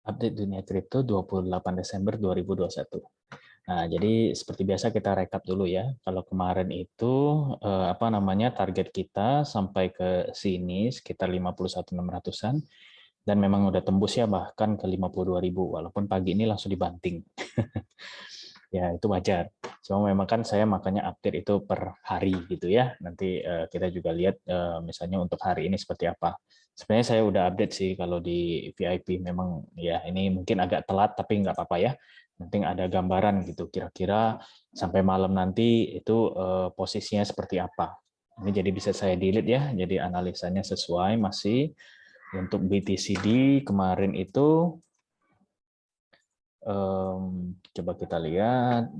Update dunia kripto 28 Desember 2021. Nah, jadi seperti biasa kita rekap dulu ya. Kalau kemarin itu target kita sampai ke sini sekitar 51.600-an dan memang udah tembus ya bahkan ke 52.000 walaupun pagi ini langsung dibanting. Ya, itu wajar. Cuma memang kan saya makanya update itu per hari gitu ya. Nanti kita juga lihat misalnya untuk hari ini seperti apa. Sebenarnya saya udah update sih kalau di VIP, memang ya ini mungkin agak telat tapi nggak apa-apa ya. Nanti ada gambaran gitu kira-kira sampai malam nanti itu posisinya seperti apa. Ini jadi bisa saya delete ya. Jadi analisanya sesuai masih untuk BTCD kemarin itu coba kita lihat.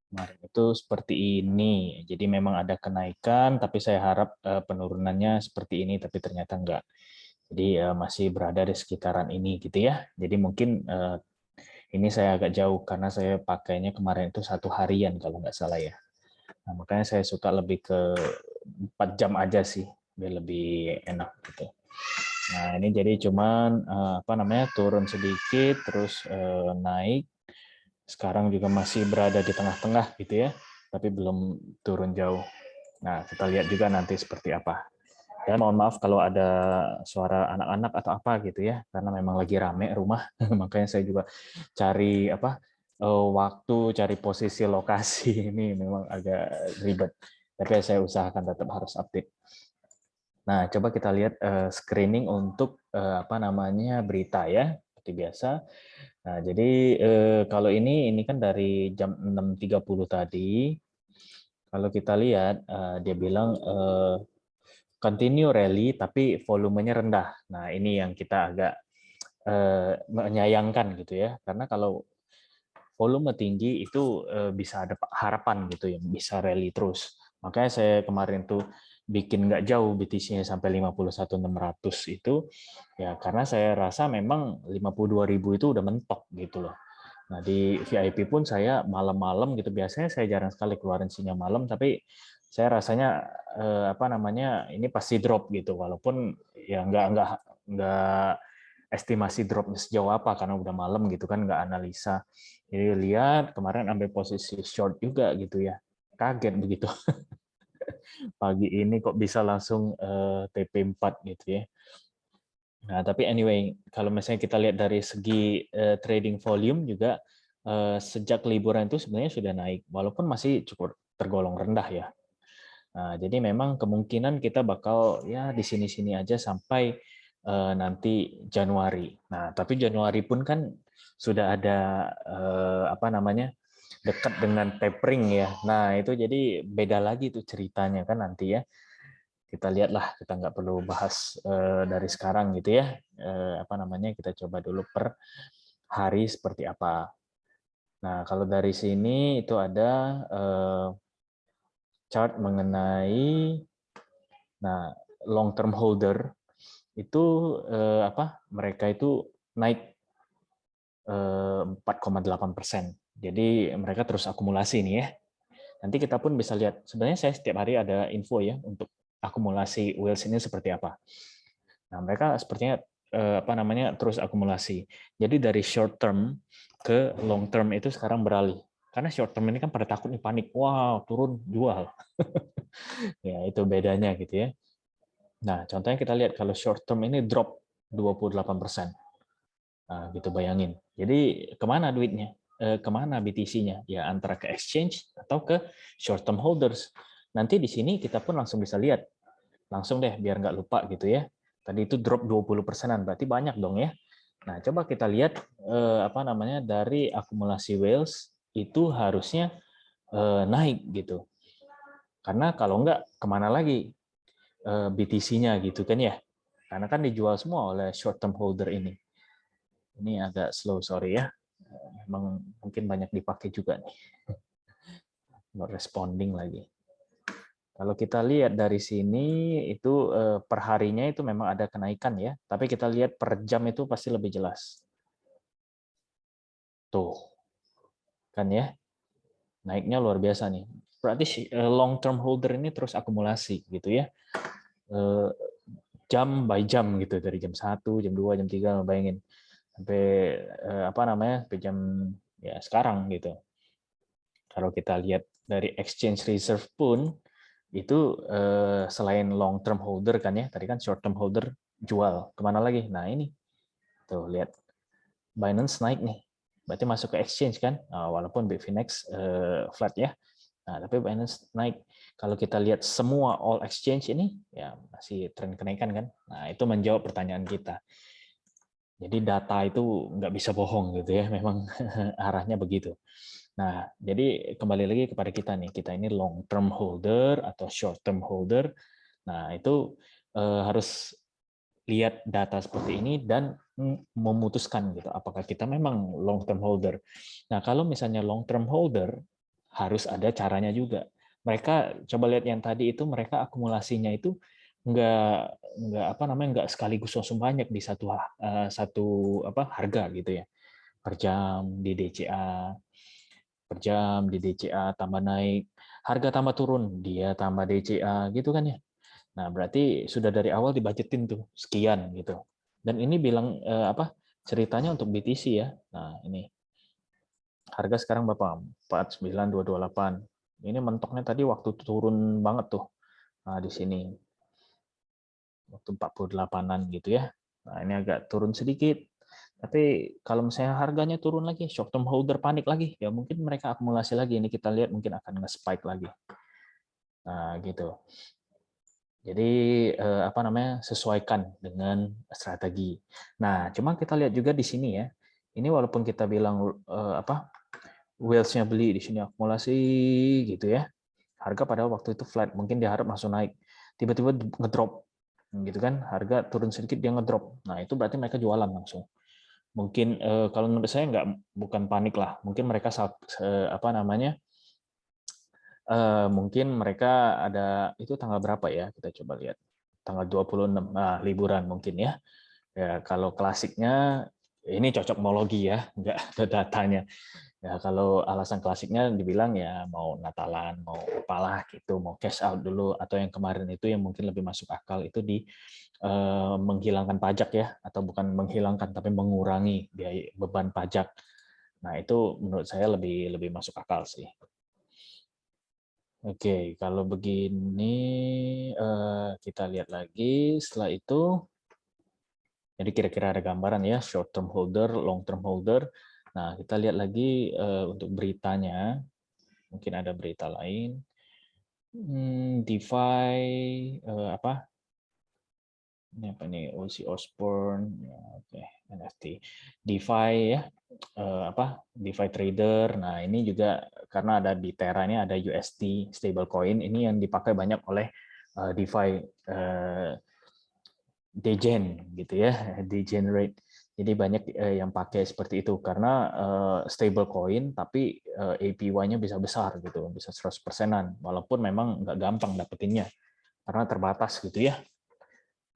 Kemarin itu seperti ini. Jadi memang ada kenaikan, tapi saya harap penurunannya seperti ini, tapi ternyata enggak. Jadi masih berada di sekitaran ini gitu ya. Jadi mungkin ini saya agak jauh karena saya pakainya kemarin itu 1 harian kalau nggak salah ya. Nah, makanya saya suka lebih ke 4 jam aja sih, biar lebih enak gitu. Nah ini jadi cuman turun sedikit, terus naik. Sekarang juga masih berada di tengah-tengah gitu ya, tapi belum turun jauh. Nah, kita lihat juga nanti seperti apa. Dan mohon maaf kalau ada suara anak-anak atau apa gitu ya, karena memang lagi rame rumah, makanya saya juga cari waktu, cari posisi lokasi ini memang agak ribet. Tapi saya usahakan tetap harus update. Nah, coba kita lihat screening untuk berita ya, seperti biasa. Nah, jadi kalau ini kan dari jam 6.30 tadi. Kalau kita lihat dia bilang continue rally tapi volumenya rendah. Nah, ini yang kita agak menyayangkan gitu ya. Karena kalau volume tinggi itu bisa ada harapan gitu ya, bisa rally terus. Makanya saya kemarin tuh bikin nggak jauh BTC-nya sampai 51.600 itu ya karena saya rasa memang 52.000 itu udah mentok gitu loh. Nah, di VIP pun saya malam-malam gitu, biasanya saya jarang sekali keluarin sinyal malam, tapi saya rasanya ini pasti drop gitu, walaupun ya nggak estimasi dropnya sejauh apa karena udah malam gitu kan, nggak analisa. Jadi lihat kemarin ambil posisi short juga gitu ya, kaget begitu pagi ini kok bisa langsung TP4 gitu ya. Nah, tapi anyway, kalau misalnya kita lihat dari segi trading volume juga sejak liburan itu sebenarnya sudah naik, walaupun masih cukup tergolong rendah ya. Nah, jadi memang kemungkinan kita bakal ya di sini-sini aja sampai nanti Januari. Nah, tapi Januari pun kan sudah ada dekat dengan tapering ya. Nah, itu jadi beda lagi tuh ceritanya kan nanti ya. Kita lihatlah, kita nggak perlu bahas dari sekarang gitu ya. Kita coba dulu per hari seperti apa. Nah, kalau dari sini itu ada chart mengenai long term holder itu mereka itu naik 4,8%. Jadi mereka terus akumulasi nih ya. Nanti kita pun bisa lihat. Sebenarnya saya setiap hari ada info ya untuk akumulasi whales ini seperti apa. Nah, mereka sepertinya terus akumulasi. Jadi dari short term ke long term itu sekarang beralih. Karena short term ini kan pada takut nih, panik. Wow, turun jual. Ya, itu bedanya gitu ya. Nah, contohnya kita lihat kalau short term ini drop 28%. Nah, gitu bayangin. Jadi kemana duitnya? Kemana BTC-nya? Ya antara ke exchange atau ke short term holders. Nanti di sini kita pun langsung bisa lihat. Langsung deh, biar nggak lupa gitu ya. Tadi itu drop 20%-an, berarti banyak dong ya. Nah, coba kita lihat dari akumulasi whales itu harusnya naik gitu. Karena kalau nggak, kemana lagi BTC-nya gitu kan ya. Karena kan dijual semua oleh short term holder ini. Ini agak slow, sorry ya. Memang mungkin banyak dipakai juga nih. Not responding lagi. Kalau kita lihat dari sini itu per harinya itu memang ada kenaikan ya. Tapi kita lihat per jam itu pasti lebih jelas. Tuh. Kan ya. Naiknya luar biasa nih. Berarti long term holder ini terus akumulasi gitu ya. jam by jam gitu, dari jam 1, jam 2, jam 3, bayangin. Sampai apa namanya? Sampai jam ya sekarang gitu. Kalau kita lihat dari exchange reserve pun itu selain long term holder kan ya, tadi kan short term holder jual, kemana lagi? Nah ini tuh lihat, Binance naik nih, berarti masuk ke exchange kan, walaupun Bitfinex flat ya. Nah tapi Binance naik. Kalau kita lihat semua all exchange ini ya masih tren kenaikan kan. Nah itu menjawab pertanyaan kita. Jadi data itu nggak bisa bohong gitu ya, memang arahnya begitu. Nah, jadi kembali lagi kepada kita nih, kita ini long term holder atau short term holder. Nah, itu harus lihat data seperti ini dan memutuskan gitu, apakah kita memang long term holder. Nah, kalau misalnya long term holder, harus ada caranya juga. Mereka coba lihat yang tadi itu, mereka akumulasinya itu nggak apa namanya, nggak sekaligus langsung banyak di satu apa harga gitu ya, per jam di DCA, per jam di DCA tambah naik, harga tambah turun, dia tambah DCA gitu kan ya. Nah, berarti sudah dari awal dibajetin tuh sekian gitu. Dan ini bilang apa? Ceritanya untuk BTC ya. Nah, ini harga sekarang berapa? 49228. Ini mentoknya tadi waktu turun banget tuh. Nah, di sini waktu 48-an gitu ya. Nah, ini agak turun sedikit. Tapi kalau misalnya harganya turun lagi, short term holder panik lagi, ya mungkin mereka akumulasi lagi. Ini kita lihat mungkin akan nge-spike lagi. Nah, gitu. Jadi apa namanya, sesuaikan dengan strategi. Nah, cuma kita lihat juga di sini ya. Ini walaupun kita bilang apa, whales-nya beli di sini akumulasi gitu ya. Harga pada waktu itu flat, mungkin diharap langsung naik. Tiba-tiba ngedrop gitu kan, harga turun sedikit dia ngedrop. Nah, itu berarti mereka jualan langsung. Mungkin kalau menurut saya bukan panik lah. Mungkin mereka apa namanya? Mungkin mereka ada itu tanggal berapa ya? Kita coba lihat. Tanggal 26, liburan mungkin ya. Ya, kalau klasiknya ini cocokmologi ya, nggak ada datanya. Ya, kalau alasan klasiknya dibilang ya mau Natalan, mau apalah gitu, mau cash out dulu, atau yang kemarin itu yang mungkin lebih masuk akal itu di menghilangkan pajak ya, atau bukan menghilangkan tapi mengurangi biaya beban pajak. Nah, itu menurut saya lebih lebih masuk akal sih. Oke, kalau begini kita lihat lagi setelah itu. Jadi kira-kira ada gambaran ya, short term holder, long term holder. Nah, kita lihat lagi untuk beritanya. Mungkin ada berita lain. DeFi apa? Ini apa nih? OC Osborne, ya, oke, NFT. DeFi ya, apa? DeFi trader. Nah, ini juga karena ada di Terra ini ada USD stablecoin. Ini yang dipakai banyak oleh DeFi degen gitu ya, degenerate. Jadi banyak yang pakai seperti itu karena stable coin tapi APY-nya bisa besar gitu, bisa 100%-an walaupun memang nggak gampang dapetinnya karena terbatas gitu ya.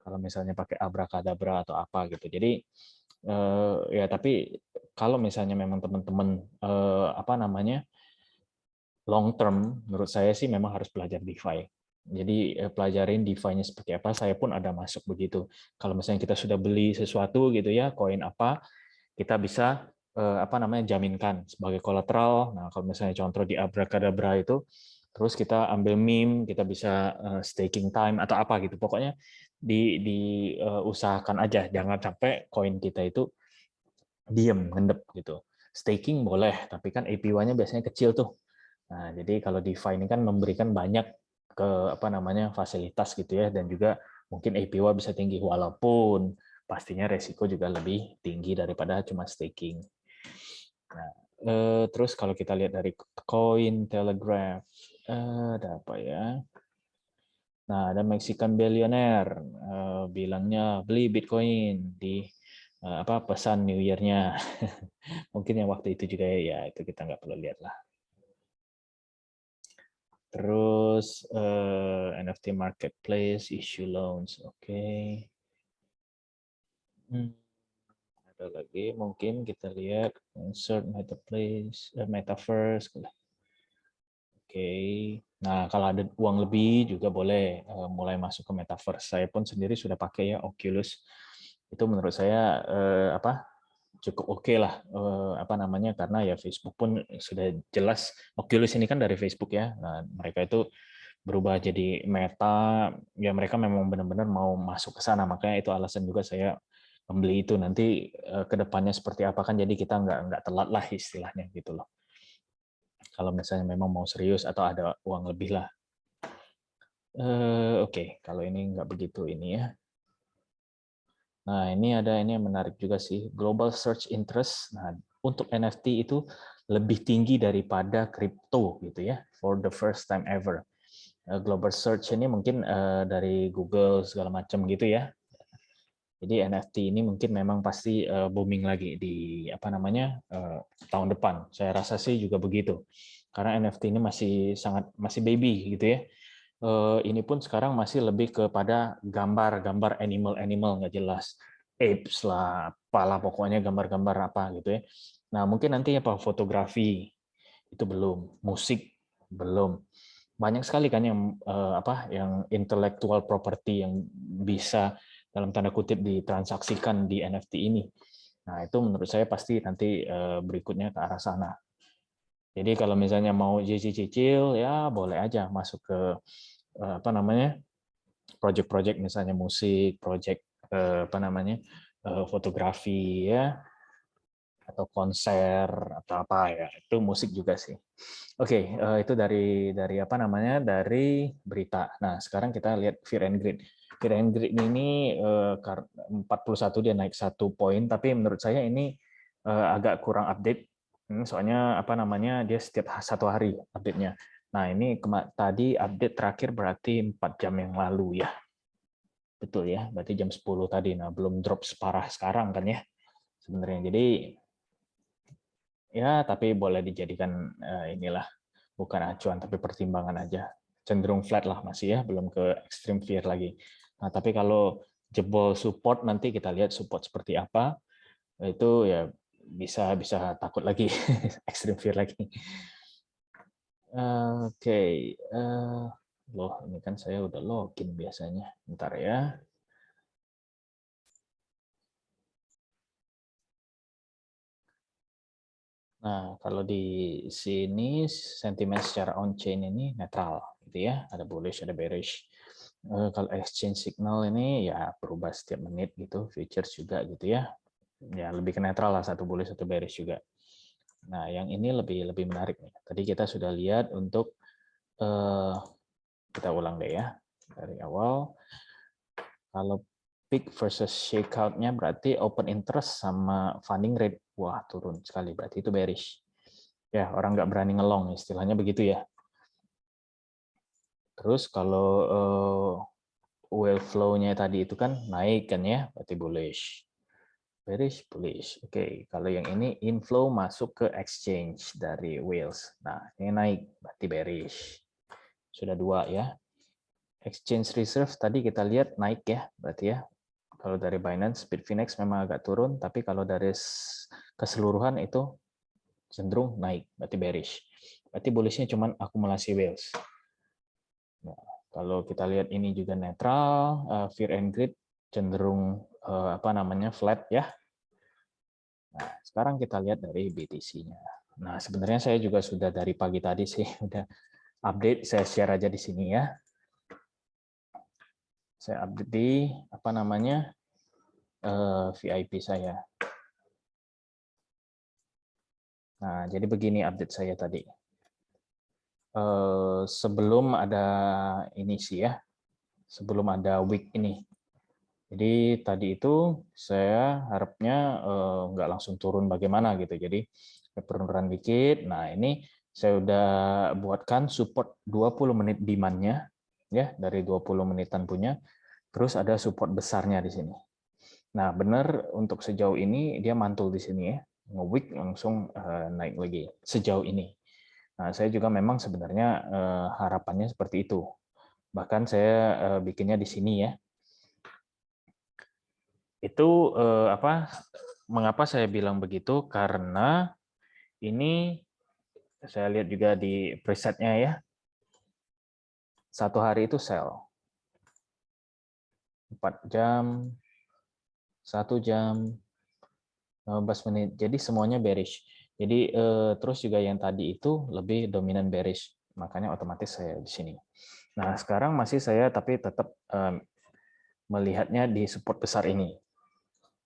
Kalau misalnya pakai abrakadabra atau apa gitu. Jadi ya tapi kalau misalnya memang teman-teman apa namanya long term, menurut saya sih memang harus belajar DeFi. Jadi pelajarin DeFi-nya seperti apa, saya pun ada masuk begitu. Kalau misalnya kita sudah beli sesuatu gitu ya, koin apa, kita bisa apa namanya jaminkan sebagai kolateral. Nah, kalau misalnya contoh di Abracadabra itu, terus kita ambil meme, kita bisa staking time atau apa gitu. Pokoknya diusahakan aja, jangan sampai koin kita itu diem, ngendep gitu. Staking boleh, tapi kan APY-nya biasanya kecil tuh. Nah, jadi kalau DeFi ini kan memberikan banyak ke apa namanya fasilitas gitu ya, dan juga mungkin APY bisa tinggi walaupun pastinya resiko juga lebih tinggi daripada cuma staking. Nah, terus kalau kita lihat dari Coin Telegraph, ada apa ya? Nah, ada Mexican billionaire bilangnya beli Bitcoin di apa pesan New Year-nya. Mungkin yang waktu itu juga ya itu kita nggak perlu lihat lah. Terus NFT marketplace, issue loans, oke. Ada lagi mungkin kita lihat insert marketplace, metaverse, oke. Nah, kalau ada uang lebih juga boleh mulai masuk ke metaverse. Saya pun sendiri sudah pakai ya Oculus. Itu menurut saya cukup oke lah apa namanya, karena ya Facebook pun sudah jelas Oculus ini kan dari Facebook ya. Nah, mereka itu berubah jadi Meta, ya mereka memang benar-benar mau masuk ke sana. Makanya itu alasan juga saya membeli itu. Nanti ke depannya seperti apa kan, jadi kita nggak telat lah istilahnya gitu loh. Kalau misalnya memang mau serius atau ada uang lebih lah. Oke, kalau ini nggak begitu ini ya. Nah, ini yang menarik juga sih, global search interest. Nah, untuk NFT itu lebih tinggi daripada kripto gitu ya, for the first time ever. Global search ini mungkin dari Google segala macam gitu ya. Jadi NFT ini mungkin memang pasti booming lagi di apa namanya tahun depan. Saya rasa sih juga begitu. Karena NFT ini masih baby gitu ya. Ini pun sekarang masih lebih kepada gambar animal nggak jelas, apes lah, apalah pokoknya gambar-gambar apa gitu ya. Nah mungkin nanti apa fotografi itu belum, musik belum, banyak sekali kan yang intellectual property yang bisa dalam tanda kutip ditransaksikan di NFT ini. Nah itu menurut saya pasti nanti berikutnya ke arah sana. Jadi kalau misalnya mau cicil ya boleh aja masuk ke apa namanya project-project misalnya musik, project apa namanya fotografi ya, atau konser atau apa ya, itu musik juga sih. Oke, itu dari apa namanya dari berita. Nah sekarang kita lihat Fear and Greed. Fear and Greed ini 41 dia naik 1 poin, tapi menurut saya ini agak kurang update. Soalnya apa namanya dia setiap 1 hari update-nya. Nah ini tadi update terakhir berarti 4 jam yang lalu ya. Betul ya, berarti jam 10 tadi. Nah, belum drop separah sekarang kan ya sebenarnya. Jadi ya tapi boleh dijadikan inilah bukan acuan tapi pertimbangan aja. Cenderung flat lah masih ya, belum ke extreme fear lagi. Nah, tapi kalau jebol support nanti kita lihat support seperti apa. Itu ya bisa bisa takut lagi extreme fear lagi. Oke, loh ini kan saya udah login biasanya. Bentar ya. Nah, kalau di sini sentimen secara on-chain ini netral, gitu ya. Ada bullish, ada bearish. Kalau exchange signal ini ya berubah setiap menit gitu, futures juga gitu ya. Ya lebih ke netral lah, satu bullish, satu bearish juga. Nah, yang ini lebih menarik nih. Tadi kita sudah lihat untuk kita ulang deh ya dari awal. Kalau peak versus shakeout-nya berarti open interest sama funding rate. Wah, turun sekali. Berarti itu bearish. Ya, orang nggak berani ngelong, istilahnya begitu ya. Terus kalau whale flow-nya tadi itu kan naik kan ya, berarti bullish. Bearish, bullish. Oke, kalau yang ini inflow masuk ke exchange dari whales. Nah, ini naik, berarti bearish. Sudah 2 ya. Exchange reserve tadi kita lihat naik ya, berarti ya. Kalau dari Binance, Bitfinex memang agak turun, tapi kalau dari keseluruhan itu cenderung naik, berarti bearish. Berarti bullishnya cuma akumulasi whales. Nah, kalau kita lihat ini juga netral, fear and greed cenderung apa namanya flat ya. Nah, sekarang kita lihat dari BTC-nya. Nah, sebenarnya saya juga sudah dari pagi tadi sih udah update, saya share aja di sini ya. Saya update di apa namanya VIP saya. Nah, jadi begini update saya tadi. Sebelum ada ini sih ya, sebelum ada week ini. Jadi tadi itu saya harapnya nggak langsung turun bagaimana gitu. Jadi penurunan dikit. Nah ini saya udah buatkan support 20 menit demand-nya ya dari 20 menitan punya. Terus ada support besarnya di sini. Nah benar untuk sejauh ini dia mantul di sini ya. Nge-week langsung naik lagi sejauh ini. Nah saya juga memang sebenarnya harapannya seperti itu. Bahkan saya bikinnya di sini ya. Itu mengapa saya bilang begitu? Karena ini saya lihat juga di presetnya ya. 1 hari itu sell. 4 jam, 1 jam, 15 menit. Jadi semuanya bearish. Jadi terus juga yang tadi itu lebih dominan bearish. Makanya otomatis saya di sini. Nah, sekarang masih saya tapi tetap melihatnya di support besar ini.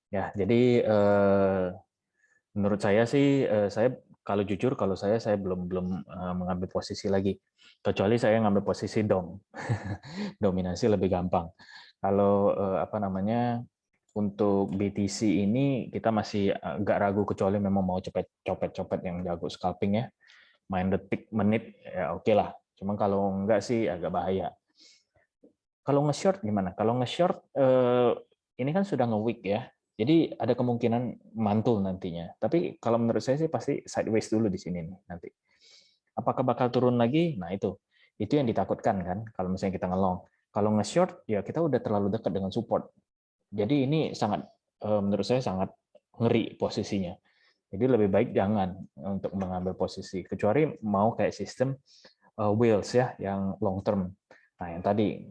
Ya, jadi menurut saya sih saya kalau jujur kalau saya belum mengambil posisi lagi. Kecuali saya ngambil posisi dom. Dominasi lebih gampang. Kalau apa namanya untuk BTC ini kita masih agak ragu kecuali memang mau copet-copet yang jago scalping ya. Main detik menit ya oke lah. Cuma kalau enggak sih agak bahaya. Kalau nge-short gimana? Kalau nge-short ini kan sudah nge-weak ya. Jadi ada kemungkinan mantul nantinya. Tapi kalau menurut saya sih pasti sideways dulu di sini nih nanti. Apakah bakal turun lagi? Nah itu yang ditakutkan kan kalau misalnya kita ngelong. Kalau nge-short ya kita udah terlalu dekat dengan support. Jadi ini sangat menurut saya sangat ngeri posisinya. Jadi lebih baik jangan untuk mengambil posisi kecuali mau kayak sistem whales ya yang long term. Nah yang tadi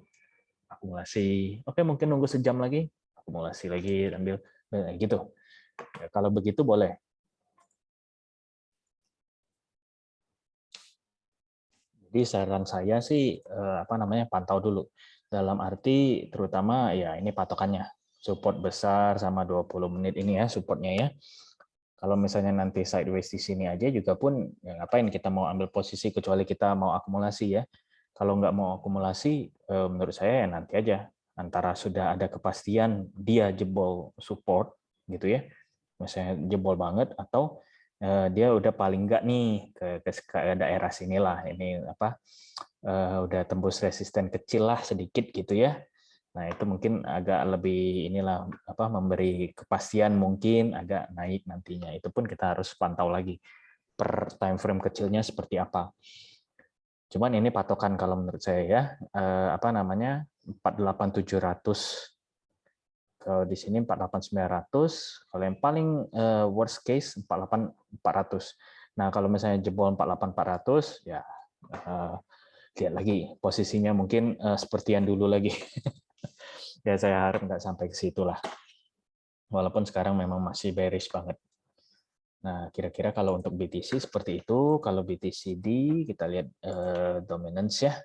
akumulasi. Oke, mungkin nunggu sejam lagi, akumulasi lagi ambil gitu. Ya, kalau begitu boleh. Jadi saran saya sih apa namanya pantau dulu. Dalam arti terutama ya ini patokannya. Support besar sama 20 menit ini ya supportnya ya. Kalau misalnya nanti sideways di sini aja juga pun ya ngapain kita mau ambil posisi kecuali kita mau akumulasi ya. Kalau nggak mau akumulasi menurut saya ya nanti aja antara sudah ada kepastian dia jebol support gitu ya. Misalnya jebol banget atau dia udah paling nggak nih ke daerah sinilah ini apa udah tembus resisten kecil lah sedikit gitu ya. Nah, itu mungkin agak lebih inilah apa memberi kepastian mungkin agak naik nantinya. Itu pun kita harus pantau lagi per time frame kecilnya seperti apa. Cuman ini patokan kalau menurut saya ya, apa namanya 48700. Kalau di sini 48900, kalau yang paling worst case 48400. Nah, kalau misalnya jebol 48400 ya lihat lagi posisinya mungkin seperti yang dulu lagi. Ya saya harap nggak sampai ke situ lah. Walaupun sekarang memang masih bearish banget. Nah, kira-kira kalau untuk BTC seperti itu. Kalau BTCD kita lihat dominance ya.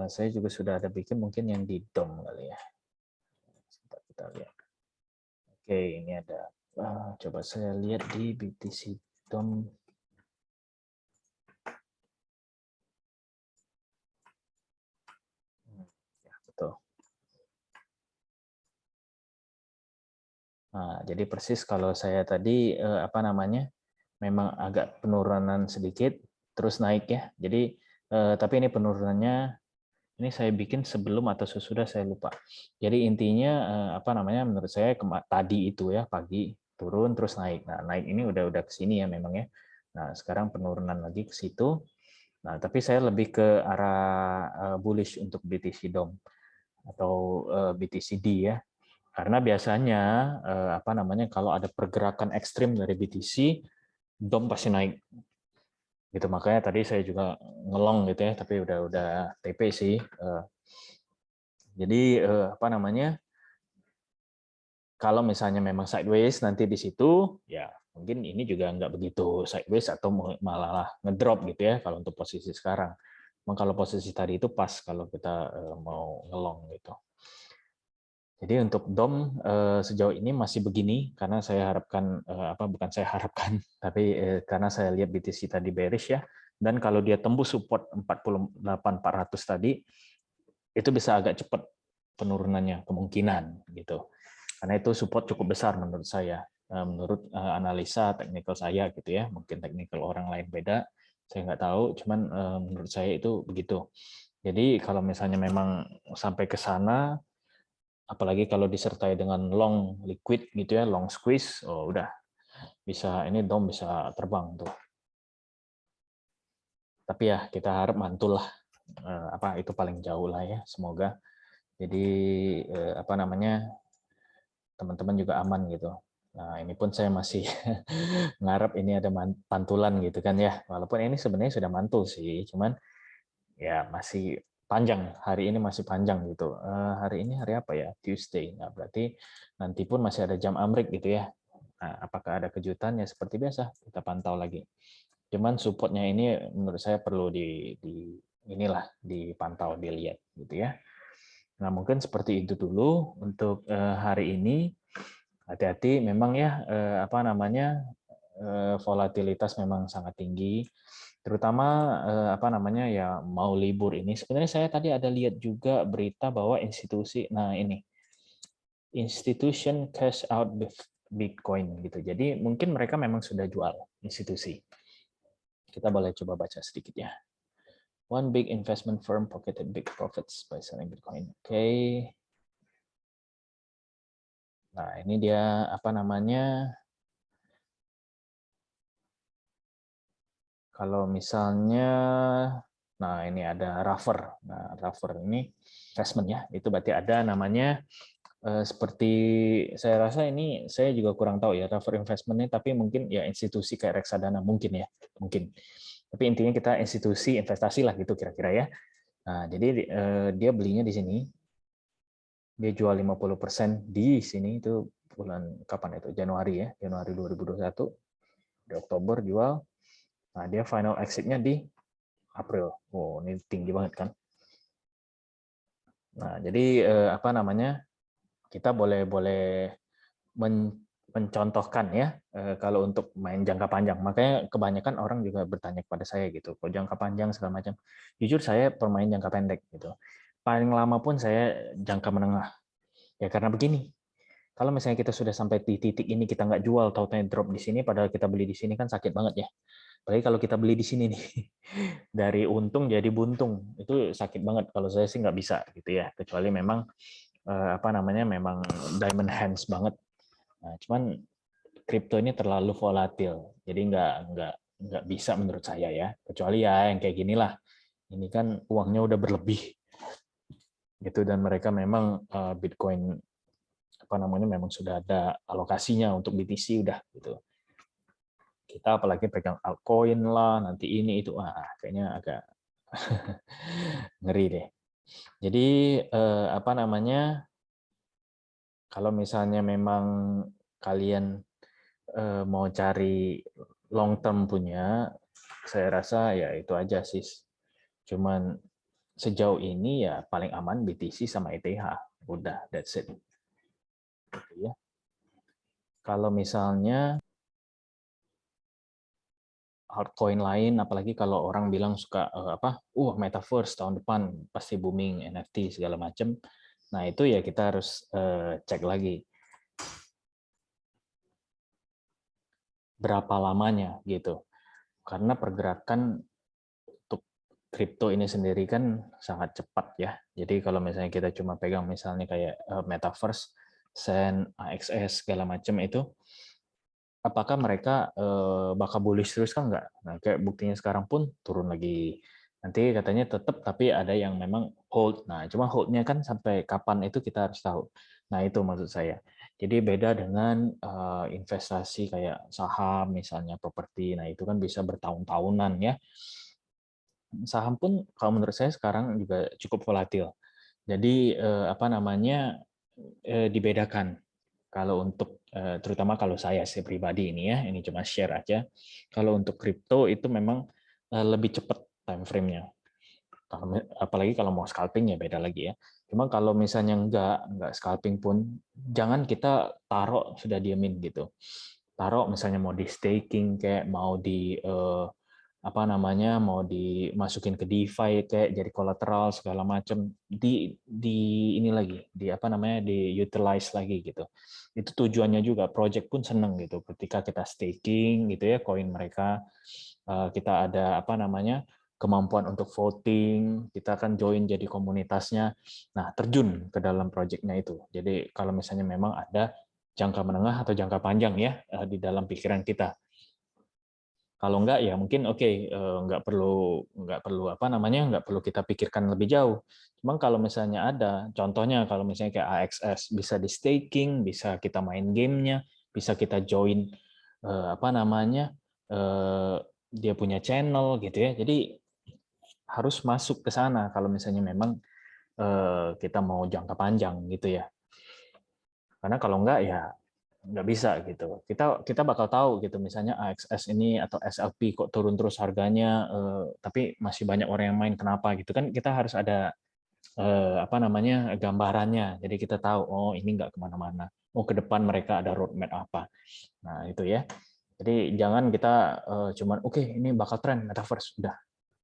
Saya juga sudah ada bikin mungkin yang di DOM kali ya. Kita lihat. Oke, ini ada. Coba saya lihat di BTC DOM. Ya, betul. Nah, jadi persis kalau saya tadi apa namanya memang agak penurunan sedikit terus naik ya. Jadi tapi ini penurunannya ini saya bikin sebelum atau sesudah saya lupa. Jadi intinya apa namanya menurut saya tadi itu ya pagi turun terus naik. Nah, naik ini udah ke sini ya memang ya. Nah, sekarang penurunan lagi ke situ. Nah, tapi saya lebih ke arah bullish untuk BTC DOM atau BTCD ya. Karena biasanya apa namanya kalau ada pergerakan ekstrim dari BTC, DOM pasti naik. Gitu makanya tadi saya juga ngelong gitu ya, tapi udah TP sih. Jadi apa namanya? Kalau misalnya memang sideways nanti di situ, ya mungkin ini juga nggak begitu sideways atau malah ngedrop gitu ya kalau untuk posisi sekarang. Memang kalau posisi tadi itu pas kalau kita mau ngelong gitu. Jadi untuk DOM sejauh ini masih begini karena saya harapkan apa bukan saya harapkan tapi karena saya lihat BTC tadi bearish ya dan kalau dia tembus support 48400 tadi itu bisa agak cepat penurunannya kemungkinan gitu. Karena itu support cukup besar menurut saya. Menurut analisa teknikal saya gitu ya. Mungkin teknikal orang lain beda, saya nggak tahu, cuman menurut saya itu begitu. Jadi kalau misalnya memang sampai ke sana apalagi kalau disertai dengan long liquid gitu ya, long squeeze, oh udah bisa ini DOM bisa terbang tuh. Tapi ya kita harap mantul lah, apa itu paling jauh lah ya, semoga. Jadi apa namanya teman-teman juga aman gitu. Nah ini pun saya masih ngarep ini ada pantulan gitu kan ya, walaupun ini sebenarnya sudah mantul sih, cuman ya masih panjang, hari ini masih panjang gitu. Hari ini hari apa ya? Tuesday. Nah, berarti nanti pun masih ada jam amrik gitu ya. Nah, apakah ada kejutan? Ya seperti biasa, kita pantau lagi. Cuman supportnya ini menurut saya perlu inilah dipantau, dilihat gitu ya. Nah, mungkin seperti itu dulu untuk hari ini. Hati-hati memang ya, apa namanya, volatilitas memang sangat tinggi, terutama apa namanya ya, mau libur ini. Sebenarnya saya tadi ada lihat juga berita bahwa nah ini institution cash out Bitcoin gitu. Jadi mungkin mereka memang sudah jual institusi. Kita boleh coba baca sedikit ya. One big investment firm pocketed big profits by selling Bitcoin. Oke. Nah, ini dia apa namanya? Kalau misalnya, nah ini ada Ruffer. Nah, Ruffer ini investment ya. Itu berarti ada namanya seperti saya rasa ini saya juga kurang tahu ya Ruffer investment-nya, tapi mungkin ya institusi kayak reksadana mungkin ya, mungkin. Tapi intinya kita institusi investasi lah gitu kira-kira ya. Nah, jadi dia belinya di sini. Dia jual 50% di sini itu bulan kapan itu? Januari ya, Januari 2021. Di Oktober jual. Nah, dia final exit-nya di April. Oh, ini tinggi banget kan. Nah, jadi apa namanya? Kita boleh mencontohkan ya kalau untuk main jangka panjang. Makanya kebanyakan orang juga bertanya kepada saya gitu, kok jangka panjang segala macam. Jujur saya pemain jangka pendek gitu. Paling lama pun saya jangka menengah. Ya karena begini, kalau misalnya kita sudah sampai di titik ini kita nggak jual, tahu-tahu drop di sini, padahal kita beli di sini kan sakit banget ya. Apalagi kalau kita beli di sini nih, dari untung jadi buntung, itu sakit banget. Kalau saya sih nggak bisa gitu ya, kecuali memang apa namanya memang diamond hands banget. Nah, cuman kripto ini terlalu volatil, jadi nggak bisa menurut saya ya. Kecuali ya yang kayak gini lah. Ini kan uangnya udah berlebih gitu dan mereka memang Bitcoin apa namanya memang sudah ada alokasinya untuk BTC udah gitu. Kita apalagi pegang altcoin lah, nanti ini itu, kayaknya agak ngeri deh. Jadi apa namanya? Kalau misalnya memang kalian mau cari long term punya, saya rasa ya itu aja sih. Cuman sejauh ini ya paling aman BTC sama ETH. Udah, that's it. Gitu ya. Kalau misalnya altcoin lain, apalagi kalau orang bilang suka apa, metaverse tahun depan pasti booming NFT segala macam. Nah itu ya kita harus cek lagi berapa lamanya gitu. Karena pergerakan untuk kripto ini sendiri kan sangat cepat ya. Jadi kalau misalnya kita cuma pegang misalnya kayak metaverse, Sen, AXS segala macam itu, apakah mereka bakal bullish terus kan nggak? Nah, kayak buktinya sekarang pun turun lagi. Nanti katanya tetap, tapi ada yang memang hold. Nah, cuma holdnya kan sampai kapan itu kita harus tahu. Nah, itu maksud saya. Jadi beda dengan investasi kayak saham, misalnya properti. Nah, itu kan bisa bertahun-tahunan ya. Saham pun kalau menurut saya sekarang juga cukup volatil. Jadi apa namanya dibedakan. Kalau untuk terutama kalau saya pribadi ini ya, ini cuma share aja. Kalau untuk kripto itu memang lebih cepat time frame-nya. Apalagi kalau mau scalping ya beda lagi ya. Cuma kalau misalnya enggak scalping pun jangan kita taruh sudah diamin gitu. Taruh misalnya mau di staking kayak mau di apa namanya mau dimasukin ke DeFi kayak jadi kolateral segala macam di ini lagi di apa namanya di utilize lagi gitu. Itu tujuannya juga project pun seneng gitu ketika kita staking gitu ya koin mereka, kita ada apa namanya kemampuan untuk voting, kita akan join jadi komunitasnya. Nah, terjun ke dalam project-nya itu. Jadi kalau misalnya memang ada jangka menengah atau jangka panjang ya di dalam pikiran kita. Kalau enggak ya mungkin oke, nggak perlu apa namanya nggak perlu kita pikirkan lebih jauh. Cuma kalau misalnya ada contohnya kalau misalnya kayak AXS bisa di staking, bisa kita main gamenya, bisa kita join apa namanya dia punya channel gitu ya. Jadi harus masuk ke sana kalau misalnya memang kita mau jangka panjang gitu ya. Karena kalau enggak ya nggak bisa gitu. Kita bakal tahu gitu misalnya AXS ini atau SLP kok turun terus harganya, tapi masih banyak orang yang main kenapa gitu kan, kita harus ada apa namanya gambarannya. Jadi kita tahu oh ini nggak kemana-mana. Oh ke depan mereka ada roadmap apa. Nah itu ya. Jadi jangan kita cuman oke ini bakal tren metaverse udah.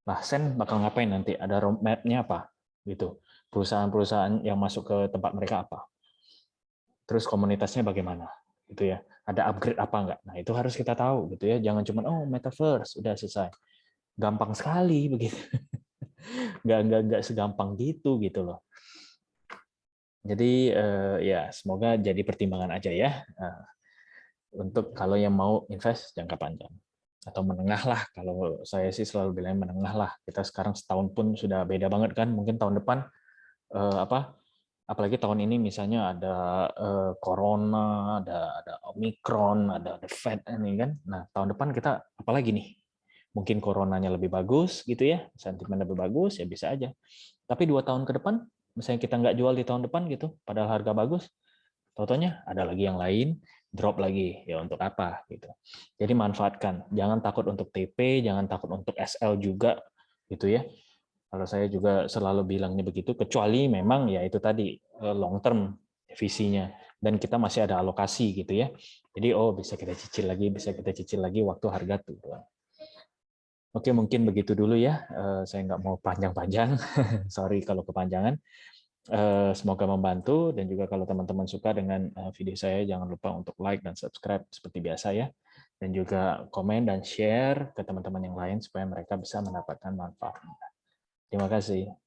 Lah Sen bakal ngapain nanti? Ada roadmap-nya apa? Gitu. Perusahaan-perusahaan yang masuk ke tempat mereka apa? Terus komunitasnya bagaimana? Gitu ya. Ada upgrade apa enggak? Nah, itu harus kita tahu gitu ya. Jangan cuma oh metaverse udah selesai. Gampang sekali begitu. Nggak segampang gitu loh. Jadi ya semoga jadi pertimbangan aja ya untuk kalau yang mau invest jangka panjang atau menengah lah. Kalau saya sih selalu bilang menengah lah. Kita sekarang setahun pun sudah beda banget kan. Mungkin tahun depan apa apalagi tahun ini misalnya ada corona, ada omikron, ada the Fed ini kan. Nah, tahun depan kita apalagi nih? Mungkin coronanya lebih bagus gitu ya, sentimen lebih bagus ya bisa aja. Tapi 2 tahun ke depan, misalnya kita nggak jual di tahun depan gitu, padahal harga bagus, totalnya ada lagi yang lain, drop lagi ya untuk apa gitu. Jadi manfaatkan, jangan takut untuk TP, jangan takut untuk SL juga gitu ya. Kalau saya juga selalu bilangnya begitu, kecuali memang ya itu tadi long term visinya dan kita masih ada alokasi gitu ya. Jadi oh bisa kita cicil lagi, bisa kita cicil lagi waktu harga turun. Oke mungkin begitu dulu ya. Saya nggak mau panjang-panjang, sorry kalau kepanjangan. Semoga membantu dan juga kalau teman-teman suka dengan video saya jangan lupa untuk like dan subscribe seperti biasa ya. Dan juga komen dan share ke teman-teman yang lain supaya mereka bisa mendapatkan manfaat. Terima kasih.